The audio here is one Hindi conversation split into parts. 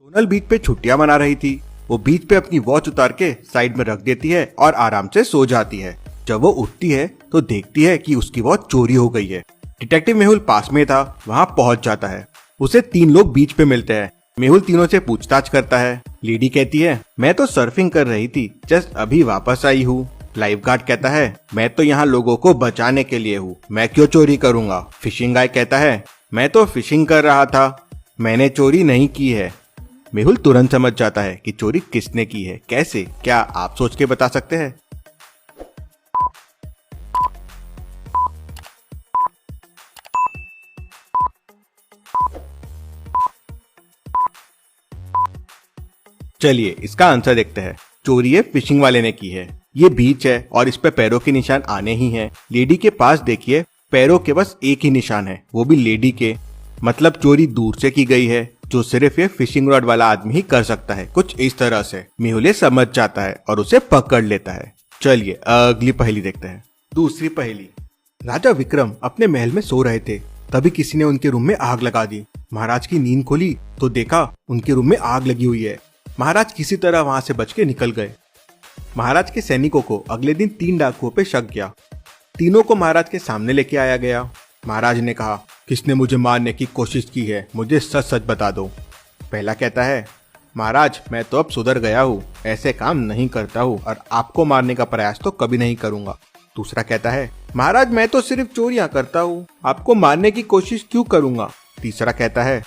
सोनल बीच पे छुट्टियां मना रही थी। वो बीच पे अपनी वॉच उतार के साइड में रख देती है और आराम से सो जाती है। जब वो उठती है तो देखती है कि उसकी वॉच चोरी हो गई है। डिटेक्टिव मेहुल पास में था, वहाँ पहुँच जाता है। उसे तीन लोग बीच पे मिलते हैं। मेहुल तीनों से पूछताछ करता है। लेडी कहती है, मैं तो सर्फिंग कर रही थी, जस्ट अभी वापस आई हूँ। लाइफ गार्ड कहता है, मैं तो यहाँ लोगों को बचाने के लिए हूँ, मैं क्यों चोरी करूंगा। फिशिंग गाय कहता है, मैं तो फिशिंग कर रहा था, मैंने चोरी नहीं की है। मेहुल तुरंत समझ जाता है कि चोरी किसने की है, कैसे, क्या आप सोच के बता सकते हैं? चलिए इसका आंसर देखते हैं। चोरी ये फिशिंग वाले ने की है। ये बीच है और इस पे पैरों के निशान आने ही हैं। लेडी के पास देखिए, पैरों के बस एक ही निशान है, वो भी लेडी के। मतलब चोरी दूर से की गई है, जो सिर्फ ये फिशिंग रॉड वाला आदमी ही कर सकता है। कुछ इस तरह से मेहुल समझ जाता है और उसे पकड़ लेता है। चलिए अगली पहेली देखते हैं। दूसरी पहेली। राजा विक्रम अपने महल में सो रहे थे, तभी किसी ने उनके रूम में आग लगा दी। महाराज की नींद खोली तो देखा उनके रूम में आग लगी हुई है। महाराज किसी तरह वहां से बच के निकल गए। महाराज के सैनिकों को अगले दिन 3 डाकुओं पे शक गया। तीनों को महाराज के सामने लेके आया गया। महाराज ने कहा, किसने मुझे मारने की कोशिश की है, मुझे सच सच बता दो। पहला कहता है, महाराज मैं तो अब सुधर गया हूँ, ऐसे काम नहीं करता हूँ और आपको मारने का प्रयास तो कभी नहीं करूंगा। दूसरा कहता है, महाराज मैं तो सिर्फ चोरियां करता हूँ, आपको मारने की कोशिश क्यों करूंगा। तीसरा कहता है,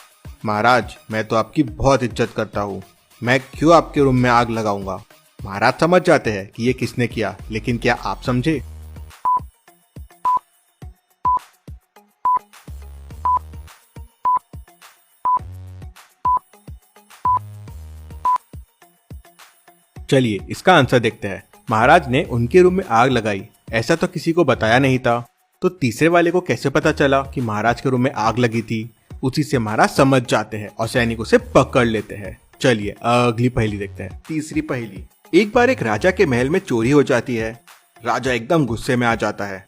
महाराज मैं तो आपकी बहुत इज्जत करता हूँ, मैं क्यों आपके रूम में आग लगाऊंगा। महाराज समझ जाते हैं कि ये किसने किया, लेकिन क्या आप समझे? चलिए इसका आंसर देखते हैं। महाराज ने उनके रूम में आग लगाई, ऐसा तो किसी को बताया नहीं था, तो तीसरे वाले को कैसे पता चला कि महाराज के रूम में आग लगी थी? उसी से महाराज समझ जाते हैं और सैनिकों से पकड़ लेते हैं। चलिए अगली पहेली देखते हैं। तीसरी पहेली। एक बार एक राजा के महल में चोरी हो जाती है। राजा एकदम गुस्से में आ जाता है।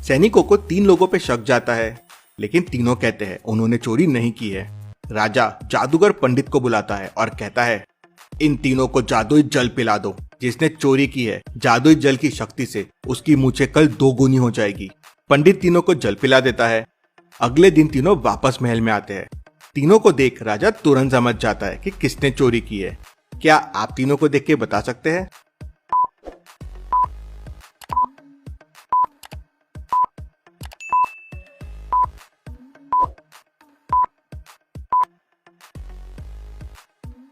सैनिकों को 3 लोगों पे शक जाता है, लेकिन तीनों कहते हैं उन्होंने चोरी नहीं की है। राजा जादूगर पंडित को बुलाता है और कहता है, इन तीनों को जादुई जल पिला दो। जिसने चोरी की है, जादुई जल की शक्ति से उसकी मूछें कल 2 गुनी हो जाएगी। पंडित तीनों को जल पिला देता है। अगले दिन तीनों वापस महल में आते हैं। तीनों को देख राजा तुरंत समझ जाता है कि किसने चोरी की है। क्या आप तीनों को देख के बता सकते हैं?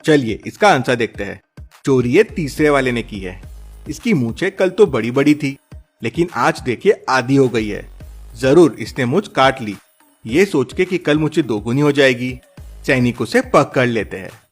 चलिए इसका आंसर देखते हैं। चोरी ये तीसरे वाले ने की है। इसकी मूछें कल तो बड़ी बड़ी थी, लेकिन आज देखिए आधी हो गई है। जरूर इसने मूछ काट ली, ये सोच के कि कल मूछें 2 गुनी हो जाएगी। सैनिक उसे पकड़ लेते हैं।